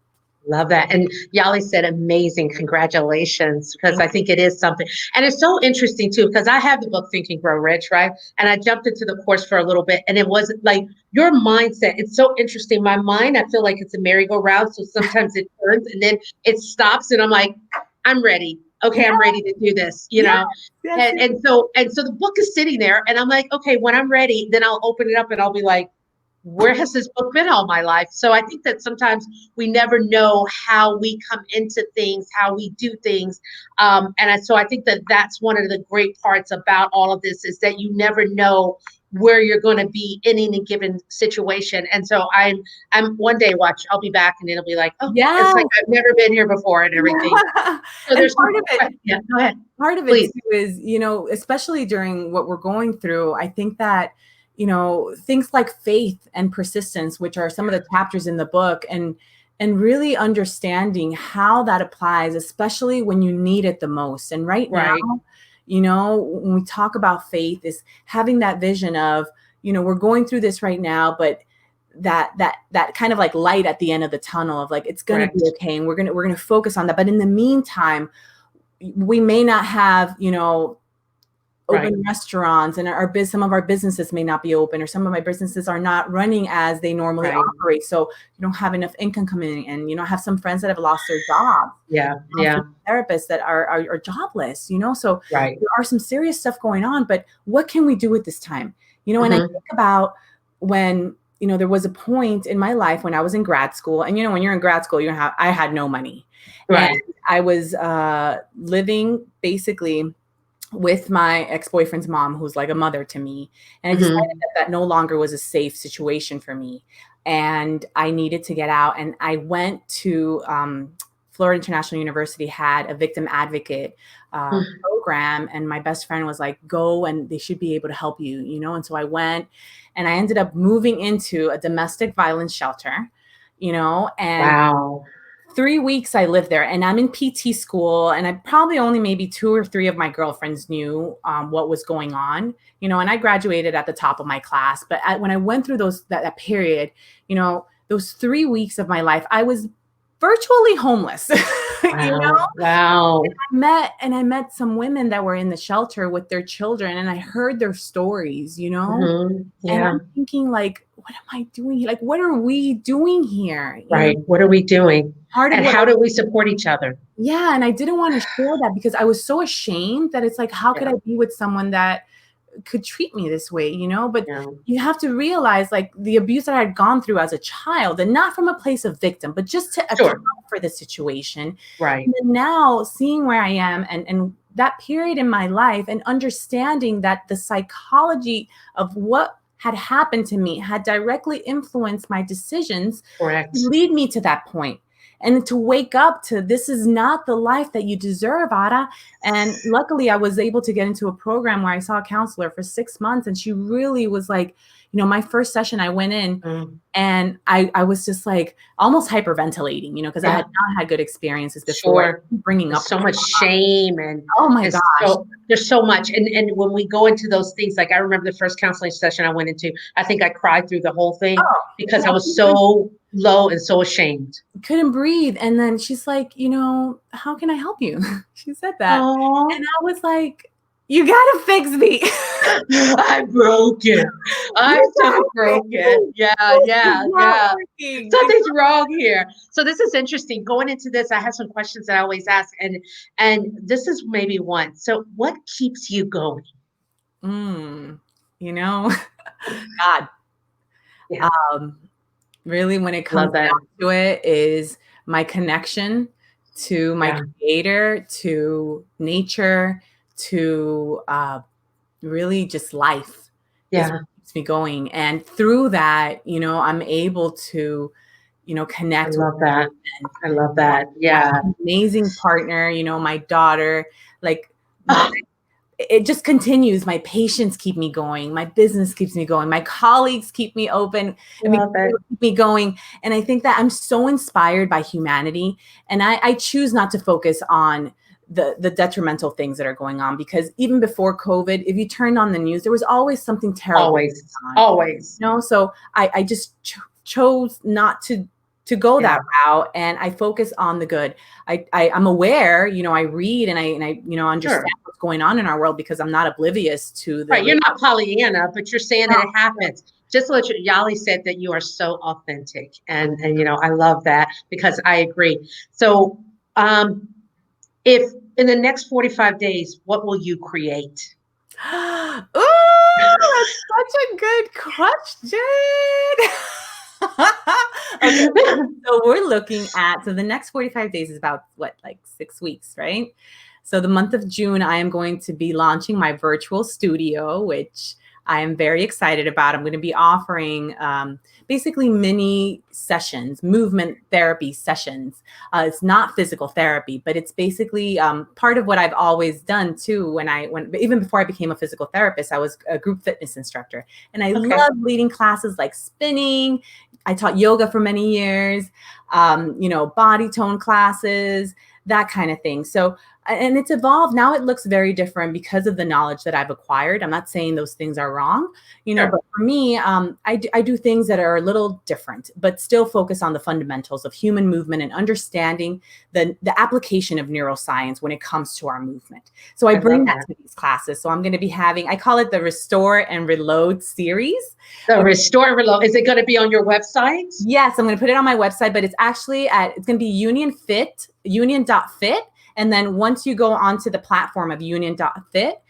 [SPEAKER 1] Love that. And Yali said, amazing. Congratulations. Because
[SPEAKER 2] Thank
[SPEAKER 1] I think it is something. And it's so interesting too, because I have the book Think and Grow Rich, right? And I jumped into the course for a little bit, and it wasn't like your mindset. It's so interesting. My mind, I feel like it's a merry-go-round. So sometimes it turns and then it stops, and I'm like, I'm ready. Okay,
[SPEAKER 2] you.
[SPEAKER 1] I'm ready to do this,
[SPEAKER 2] Yes, yes, yes.
[SPEAKER 1] And so the book is sitting there, and I'm like, okay, when I'm ready, then I'll open it up and I'll be like, where has this book been all my life? So I think that sometimes we never know how we come into things, how we do things. So I think that that's one of the great parts about all of this, is that you never know where you're going to be in any given situation. And so I'm one day, watch, I'll be back and it'll be like, oh,
[SPEAKER 2] Yes.
[SPEAKER 1] it's like I've never been here before and everything. So
[SPEAKER 2] And
[SPEAKER 1] there's
[SPEAKER 2] part of it,
[SPEAKER 1] yeah, go ahead.
[SPEAKER 2] part of it
[SPEAKER 1] Please.
[SPEAKER 2] too is, especially during what we're going through, I think that, things like faith and persistence, which are some of the chapters in the book, and really understanding how that applies, especially when you need it the most. And right
[SPEAKER 1] Right.
[SPEAKER 2] now, when we talk about faith, is having that vision of, we're going through this right now, but that kind of like light at the end of the tunnel of like, it's going to
[SPEAKER 1] Correct.
[SPEAKER 2] be okay. And we're going to focus on that. But in the meantime, we may not have,
[SPEAKER 1] Right.
[SPEAKER 2] open restaurants, and some of our businesses may not be open, or some of my businesses are not running as they normally
[SPEAKER 1] Right.
[SPEAKER 2] operate. So you don't have enough income coming in, I have some friends that have lost their jobs.
[SPEAKER 1] Yeah.
[SPEAKER 2] I have
[SPEAKER 1] Yeah.
[SPEAKER 2] some therapists that are jobless, so
[SPEAKER 1] Right.
[SPEAKER 2] there are some serious stuff going on, but what can we do at this time? And I
[SPEAKER 1] Mhm.
[SPEAKER 2] think about when, there was a point in my life when I was in grad school, and when you're in grad school, I had no money.
[SPEAKER 1] Right.
[SPEAKER 2] And I was living basically with my ex-boyfriend's mom, who's like a mother to me. And I decided
[SPEAKER 1] Mhm.
[SPEAKER 2] that no longer was a safe situation for me. And I needed to get out. And I went to Florida International University, had a victim advocate program. And my best friend was like, go, and they should be able to help you, And so I went, and I ended up moving into a domestic violence shelter, and
[SPEAKER 1] Wow.
[SPEAKER 2] 3 weeks I lived there, and I'm in PT school, and I probably only maybe 2 or 3 of my girlfriends knew what was going on, and I graduated at the top of my class. But when I went through that period, those 3 weeks of my life, I was virtually homeless.
[SPEAKER 1] Wow. Wow.
[SPEAKER 2] I met some women that were in the shelter with their children, and I heard their stories,
[SPEAKER 1] Mhm.
[SPEAKER 2] and
[SPEAKER 1] Yeah.
[SPEAKER 2] I'm thinking, like, what am I doing? Like, what are we doing here?
[SPEAKER 1] Right. What are we doing?
[SPEAKER 2] Part of
[SPEAKER 1] And
[SPEAKER 2] what
[SPEAKER 1] how do we support each other?
[SPEAKER 2] Yeah, and I didn't want to share that because I was so ashamed that it's like, how could
[SPEAKER 1] Yeah.
[SPEAKER 2] I be with someone that could treat me this way, But
[SPEAKER 1] Yeah.
[SPEAKER 2] you have to realize, like, the abuse that I had gone through as a child, and not from a place of victim, but just to
[SPEAKER 1] Sure.
[SPEAKER 2] account for the situation.
[SPEAKER 1] Right.
[SPEAKER 2] And then now seeing where I am, and that period in my life, and understanding that the psychology of what had happened to me had directly influenced my decisions
[SPEAKER 1] Correct.
[SPEAKER 2] to lead me to that point. And to wake up to, this is not the life that you deserve, Ada. And luckily I was able to get into a program where I saw a counselor for 6 months, and she really was like, my first session I went in
[SPEAKER 1] Mm.
[SPEAKER 2] and I was just like almost hyperventilating, because I
[SPEAKER 1] Yeah.
[SPEAKER 2] had not had good experiences before.
[SPEAKER 1] Sure.
[SPEAKER 2] Bringing
[SPEAKER 1] There's
[SPEAKER 2] up
[SPEAKER 1] so much shame
[SPEAKER 2] oh my
[SPEAKER 1] and
[SPEAKER 2] gosh.
[SPEAKER 1] so there's so much. And when we go into those things, like I remember the first counseling session I went into, I think I cried through the whole thing
[SPEAKER 2] Oh,
[SPEAKER 1] because I
[SPEAKER 2] yeah,
[SPEAKER 1] was so low and so ashamed.
[SPEAKER 2] couldn't breathe. And then she's like, how can I help you? She said that.
[SPEAKER 1] Oh,
[SPEAKER 2] And I was like, you gotta fix me.
[SPEAKER 1] I'm broken. I'm
[SPEAKER 2] You
[SPEAKER 1] so
[SPEAKER 2] gotta fix
[SPEAKER 1] broken.
[SPEAKER 2] me.
[SPEAKER 1] Yeah,
[SPEAKER 2] This is
[SPEAKER 1] yeah,
[SPEAKER 2] not
[SPEAKER 1] yeah.
[SPEAKER 2] working.
[SPEAKER 1] Something's wrong here. So this is interesting. Going into this, I have some questions that I always ask, and this is maybe one. So what keeps you going?
[SPEAKER 2] Mm, you know, God,
[SPEAKER 1] Yeah,
[SPEAKER 2] um, really, when it comes
[SPEAKER 1] love that.
[SPEAKER 2] down to it, is my connection to my
[SPEAKER 1] Yeah,
[SPEAKER 2] creator, to nature, to really just life is
[SPEAKER 1] yeah.
[SPEAKER 2] what keeps me going. And through that, I'm able to,
[SPEAKER 1] I
[SPEAKER 2] connect with
[SPEAKER 1] love that.
[SPEAKER 2] and
[SPEAKER 1] I love that.
[SPEAKER 2] my
[SPEAKER 1] Yeah.
[SPEAKER 2] amazing partner, my daughter, like my
[SPEAKER 1] Oh,
[SPEAKER 2] it just continues. My patients keep me going. My business keeps me going. My colleagues keep me open. I mean,
[SPEAKER 1] love it.
[SPEAKER 2] keep me going. And I think that I'm so inspired by humanity. And I choose not to focus on the detrimental things that are going on, because even before COVID, if you turned on the news, there was always something terrible
[SPEAKER 1] Always,
[SPEAKER 2] going on.
[SPEAKER 1] always.
[SPEAKER 2] So I just chose not to go
[SPEAKER 1] Yeah.
[SPEAKER 2] that route, and I focus on the good. I'm aware, I read and I understand
[SPEAKER 1] Sure.
[SPEAKER 2] what's going on in our world, because I'm not oblivious to the
[SPEAKER 1] Right. You're not Pollyanna, but you're saying that it happens. Just to let you, Yali said that you are so authentic, and I love that because I agree. So, if in the next 45 days, what will you create?
[SPEAKER 2] Ooh, that's such a good question. Okay, so we're looking at, so the next 45 days is about what, like 6 weeks, right? So the month of June, I am going to be launching my virtual studio, which I am very excited about. I'm going to be offering basically mini sessions, movement therapy sessions. It's not physical therapy, but it's basically part of what I've always done too. Even before I became a physical therapist, I was a group fitness instructor, and I
[SPEAKER 1] Okay.
[SPEAKER 2] love leading classes like spinning. I taught yoga for many years, body tone classes, that kind of thing. So, and it's evolved. Now it looks very different because of the knowledge that I've acquired. I'm not saying those things are wrong,
[SPEAKER 1] Sure.
[SPEAKER 2] but for me, I do things that are a little different, but still focus on the fundamentals of human movement and understanding the application of neuroscience when it comes to our movement. So I
[SPEAKER 1] I
[SPEAKER 2] bring
[SPEAKER 1] love
[SPEAKER 2] that
[SPEAKER 1] that.
[SPEAKER 2] to these classes. So I'm going to be having, I call it the Restore and Reload series.
[SPEAKER 1] The restore and reload. Is it going to be on your website?
[SPEAKER 2] Yes, I'm going to put it on my website, but it's actually it's going to be union.fit. And then once you go onto the platform of union.fit,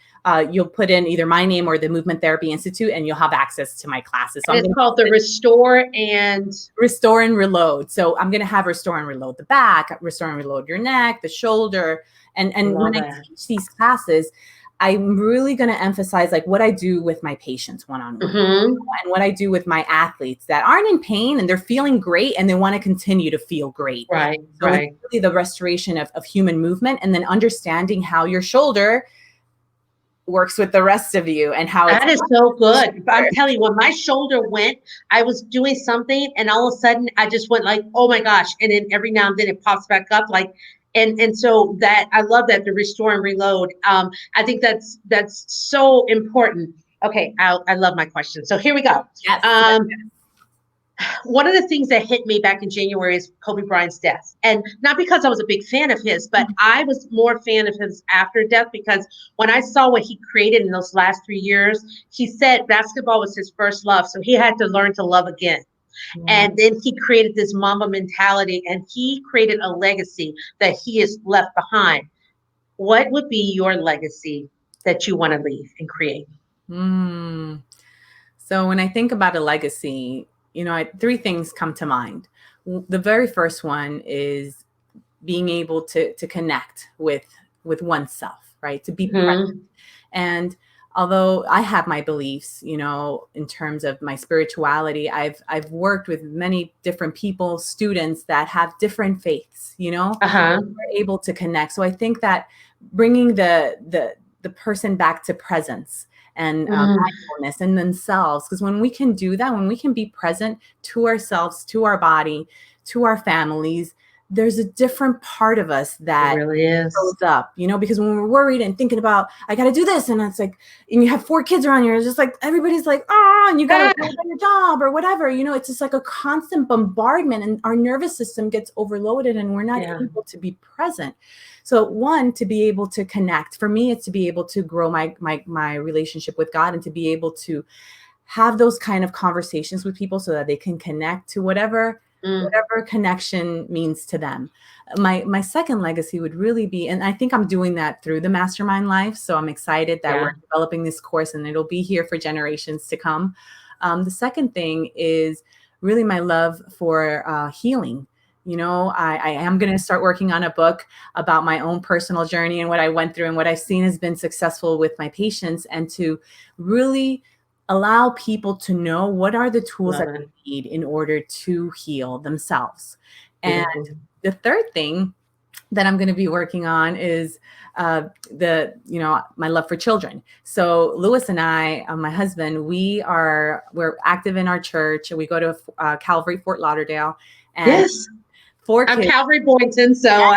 [SPEAKER 2] you'll put in either my name or the Movement Therapy Institute, and you'll have access to my classes. So
[SPEAKER 1] And it's called the Restore and
[SPEAKER 2] Restore and Reload. So I'm going to have Restore and Reload the back, Restore and Reload your neck, the shoulder. And when I teach these classes, I'm really going to emphasize like what I do with my patients one-on-one, and what I do with my athletes that aren't in pain and they're feeling great and they want to continue to feel great.
[SPEAKER 1] Right,
[SPEAKER 2] So
[SPEAKER 1] right.
[SPEAKER 2] it's really the restoration of human movement, and then understanding how your shoulder works with the rest of you and how
[SPEAKER 1] That is so good. I'm telling you, when my shoulder went, I was doing something and all of a sudden I just went like, oh my gosh. And then every now and then it pops back up like, and so that I love that, the restore and reload. I think that's so important. Okay, I love my question. So here we go.
[SPEAKER 2] Yes.
[SPEAKER 1] One of the things that hit me back in January is Kobe Bryant's death. And not because I was a big fan of his, but I was more a fan of his after death, because when I saw what he created in those last 3 years, he said basketball was his first love. So he had to learn to love again.
[SPEAKER 2] Yeah.
[SPEAKER 1] And then he created this Mamba mentality, and he created a legacy that he has left behind. What would be your legacy that you want to leave and create?
[SPEAKER 2] So when I think about a legacy, three things come to mind. The very first one is being able to connect with oneself, right? To be present. And although I have my beliefs, in terms of my spirituality, I've worked with many different people, students that have different faiths, we're able to connect. So I think that bringing the person back to presence and mindfulness and themselves. Because when we can do that, when we can be present to ourselves, to our body, to our families, there's a different part of us that
[SPEAKER 1] really is.
[SPEAKER 2] Goes up, because when we're worried and thinking about, I got to do this. And it's like, and you have 4 kids around you, it's just like, everybody's like, and you got to do your job or whatever, it's just like a constant bombardment, and our nervous system gets overloaded and we're not able to be present. So one, to be able to connect, for me, it's to be able to grow my relationship with God and to be able to have those kind of conversations with people so that they can connect to whatever connection means to them. My second legacy would really be, and I think I'm doing that through the Mastermind Life. So I'm excited that we're developing this course and it'll be here for generations to come. The second thing is really my love for healing. I am going to start working on a book about my own personal journey and what I went through and what I've seen has been successful with my patients, and to really allow people to know what are the tools that they need in order to heal themselves. And the third thing that I'm going to be working on is my love for children. So Lewis and I, my husband, we're active in our church. We go to Calvary, Fort Lauderdale, and 4 kids.
[SPEAKER 1] I'm Calvary Boynton, so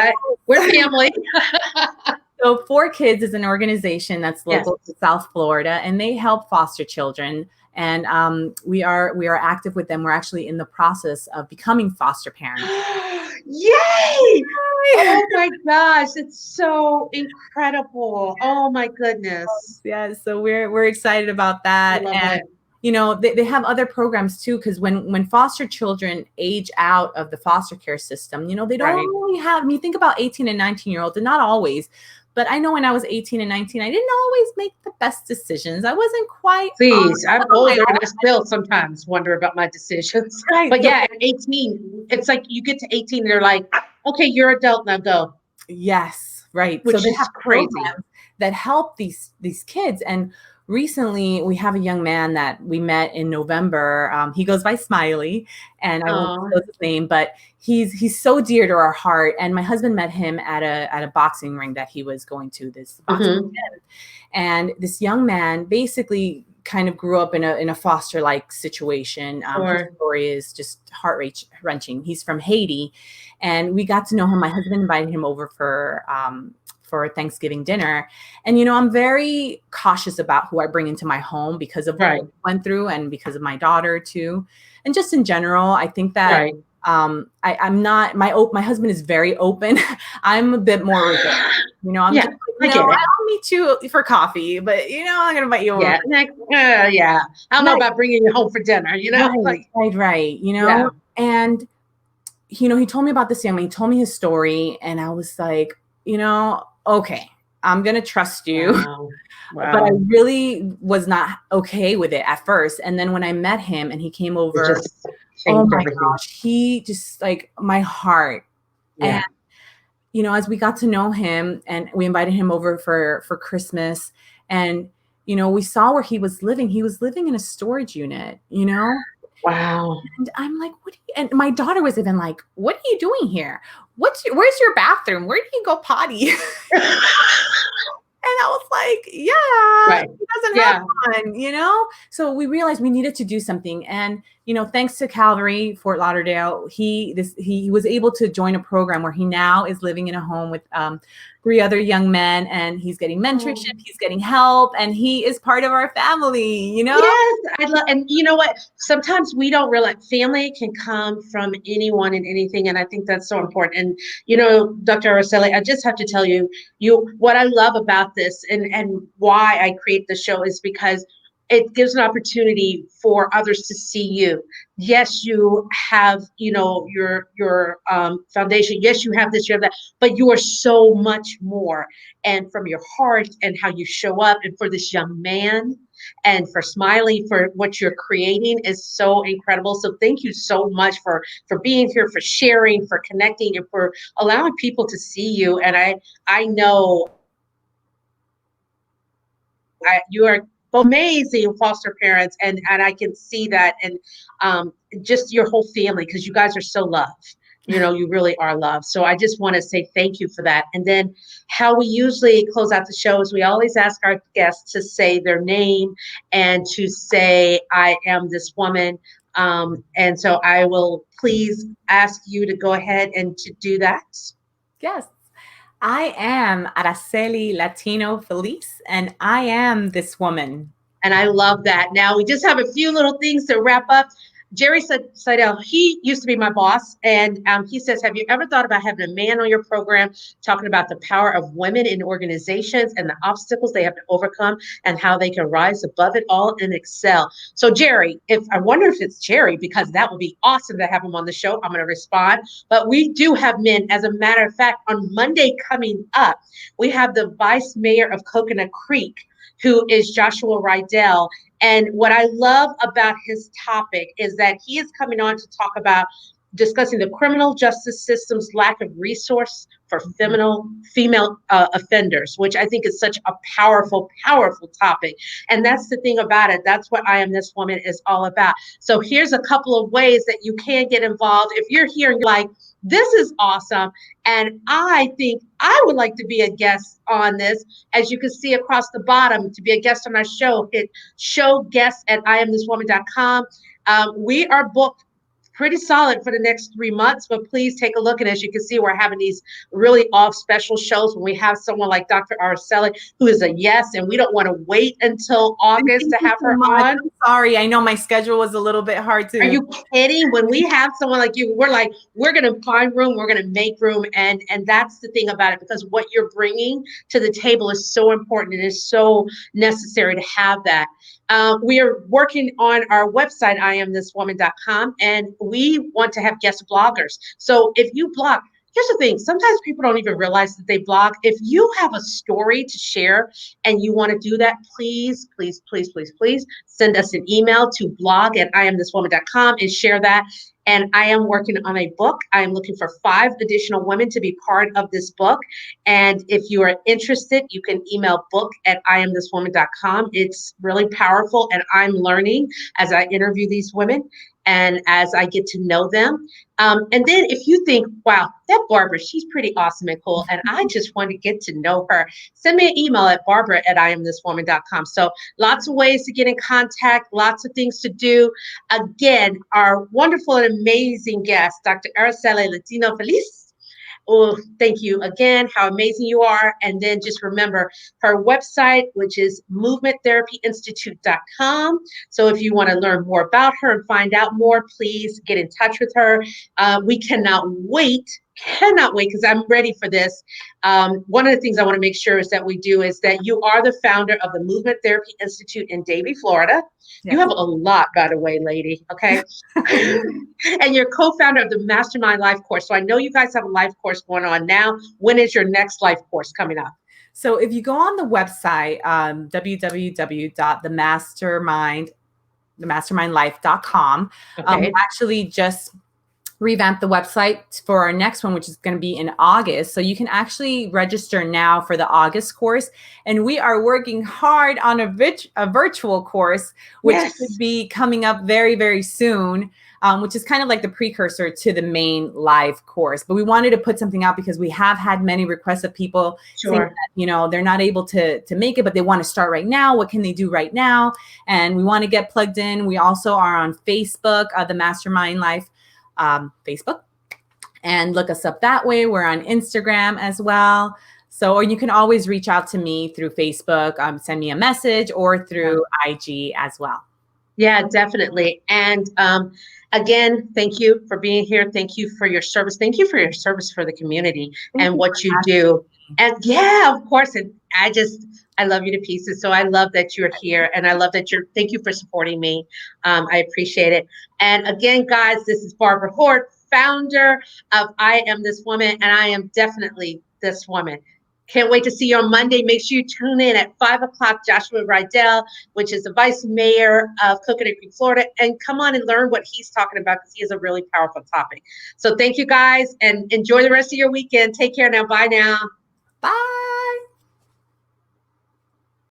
[SPEAKER 1] we're family.
[SPEAKER 2] So 4 Kids is an organization that's local to South Florida, and they help foster children. And we are active with them. We're actually in the process of becoming foster parents.
[SPEAKER 1] Yay! Oh my gosh, it's so incredible. Oh my goodness.
[SPEAKER 2] Yeah, so we're excited about that. And they have other programs too, because when foster children age out of the foster care system, they don't really have, when you think about 18 and 19-year-olds, and not always, but I know when I was 18 and 19, I didn't always make the best decisions. I wasn't quite.
[SPEAKER 1] Please, I'm older and I still sometimes wonder about my decisions. Right. But at 18, it's like you get to 18 and they're like, okay, you're adult, now go.
[SPEAKER 2] Yes, right.
[SPEAKER 1] Which
[SPEAKER 2] so they
[SPEAKER 1] is
[SPEAKER 2] have
[SPEAKER 1] crazy
[SPEAKER 2] that help these kids. And recently we have a young man that we met in November. He goes by Smiley, and I won't disclose his name, but he's so dear to our heart. And my husband met him at a boxing ring that he was going to, this boxing gym. And this young man basically kind of grew up in a foster-like situation. His story is just heart-wrenching. He's from Haiti, and we got to know him. My husband invited him over for Thanksgiving dinner. And, I'm very cautious about who I bring into my home because of what I went through and because of my daughter too. And just in general, I think that I'm not, my husband is very open. I'm a bit more reserved. I'm just like, I'll meet you for coffee, but I'm going to invite you over.
[SPEAKER 1] I don't know about bringing you home for dinner,
[SPEAKER 2] Right. And, he told me about this young man, he told me his story, and I was like, okay, I'm going to trust you. Wow. But I really was not okay with it at first. And then when I met him and he came over, oh my gosh, he just, like, my heart. And, as we got to know him and we invited him over for Christmas, and, we saw where he was living in a storage unit,
[SPEAKER 1] Wow.
[SPEAKER 2] And I'm like, and my daughter was even like, what are you doing here? Where's your bathroom? Where do you go potty? And I was like, he doesn't have one, So we realized we needed to do something. And, thanks to Calvary, Fort Lauderdale, he was able to join a program where he now is living in a home with 3 other young men, and he's getting mentorship, he's getting help, and he is part of our family,
[SPEAKER 1] Yes, I love, and you know what? Sometimes we don't realize family can come from anyone and anything, and I think that's so important. And Dr. Aracelly, I just have to tell you what I love about this, and why I create the show is because it gives an opportunity for others to see you. Yes, you have, your foundation. Yes, you have this, you have that, but you are so much more. And from your heart and how you show up, and for this young man, and for Smiley, for what you're creating is so incredible. So thank you so much for being here, for sharing, for connecting, and for allowing people to see you. And I know you are amazing foster parents, and I can see that, and just your whole family, because you guys are so loved. You really are loved. So I just want to say thank you for that. And then how we usually close out the show is we always ask our guests to say their name and to say, I am this woman. And so I will please ask you to go ahead and to do that.
[SPEAKER 2] Yes. I am Aracelly Latino Feliz, and I am this woman.
[SPEAKER 1] And I love that. Now we just have a few little things to wrap up. Jerry Seidel, he used to be my boss, and he says, have you ever thought about having a man on your program talking about the power of women in organizations and the obstacles they have to overcome and how they can rise above it all and excel? So Jerry, I wonder if it's Jerry, because that would be awesome to have him on the show. I'm going to respond. But we do have men. As a matter of fact, on Monday coming up, we have the vice mayor of Coconut Creek, who is Joshua Rydell. And what I love about his topic is that he is coming on to talk about discussing the criminal justice system's lack of resource for female offenders, which I think is such a powerful, powerful topic. And that's the thing about it. That's what I Am This Woman is all about. So here's a couple of ways that you can get involved. If you're here and you're like, this is awesome, and I think I would like to be a guest on this. As you can see across the bottom, to be a guest on our show, hit show guests at iamthiswoman.com. We are booked pretty solid for the next 3 months, but please take a look. And as you can see, we're having these really off special shows when we have someone like Dr. Aracelly, who is a yes, and we don't want to wait until August to have her on.
[SPEAKER 2] I'm sorry, I know my schedule was a little bit hard to.
[SPEAKER 1] Are you kidding? When we have someone like you, we're like, we're going to find room, we're going to make room. And that's the thing about it, because what you're bringing to the table is so important. It is so necessary to have that. We are working on our website, iamthiswoman.com, and we want to have guest bloggers. So if you blog, here's the thing, sometimes people don't even realize that they blog. If you have a story to share and you want to do that, please, please, please, please, please send us an email to blog@iamthiswoman.com and share that. And I am working on a book. I am looking for 5 additional women to be part of this book. And if you are interested, you can email book@iamthiswoman.com. It's really powerful, and I'm learning as I interview these women and as I get to know them. And then if you think, wow, that Barbara, she's pretty awesome and cool, and I just want to get to know her, send me an email at barbara@iamthiswoman.com. So lots of ways to get in contact, lots of things to do. Again, our wonderful and amazing guest, Dr. Aracelly Latino Feliz. Oh, thank you again. How amazing you are. And then just remember her website, which is movementtherapyinstitute.com. So if you want to learn more about her and find out more, please get in touch with her. We cannot wait, because I'm ready for this. One of the things I want to make sure is that we do is that you are the founder of the Movement Therapy Institute in Davie, Florida. Yes. You have a lot, by the way, lady. Okay. And you're co-founder of the Mastermind Life Course. So I know you guys have a life course going on now. When is your next life course coming up?
[SPEAKER 2] So if you go on the website, themastermindlife.com, we actually just revamped the website for our next one, which is going to be in August. So you can actually register now for the August course. And we are working hard on a virtual course, which should be coming up very, very soon, which is kind of like the precursor to the main live course. But we wanted to put something out because we have had many requests of people saying that, they're not able to make it, but they want to start right now. What can they do right now? And we want to get plugged in. We also are on Facebook, the Mastermind Life Facebook, and look us up that way. We're on Instagram as well. So, or you can always reach out to me through Facebook, send me a message, or through IG as well.
[SPEAKER 1] Yeah, definitely. And again, thank you for being here. Thank you for your service. Thank you for your service for the community and what you do. And yeah, of course. And I love you to pieces. So I love that you're here, and I love that thank you for supporting me. I appreciate it. And again, guys, this is Barbara Hort, founder of I Am This Woman, and I am definitely this woman. Can't wait to see you on Monday. Make sure you tune in at 5 o'clock, Joshua Rydell, which is the vice mayor of Coconut Creek, Florida, and come on and learn what he's talking about, because he has a really powerful topic. So thank you guys, and enjoy the rest of your weekend. Take care now. Bye now.
[SPEAKER 2] Bye.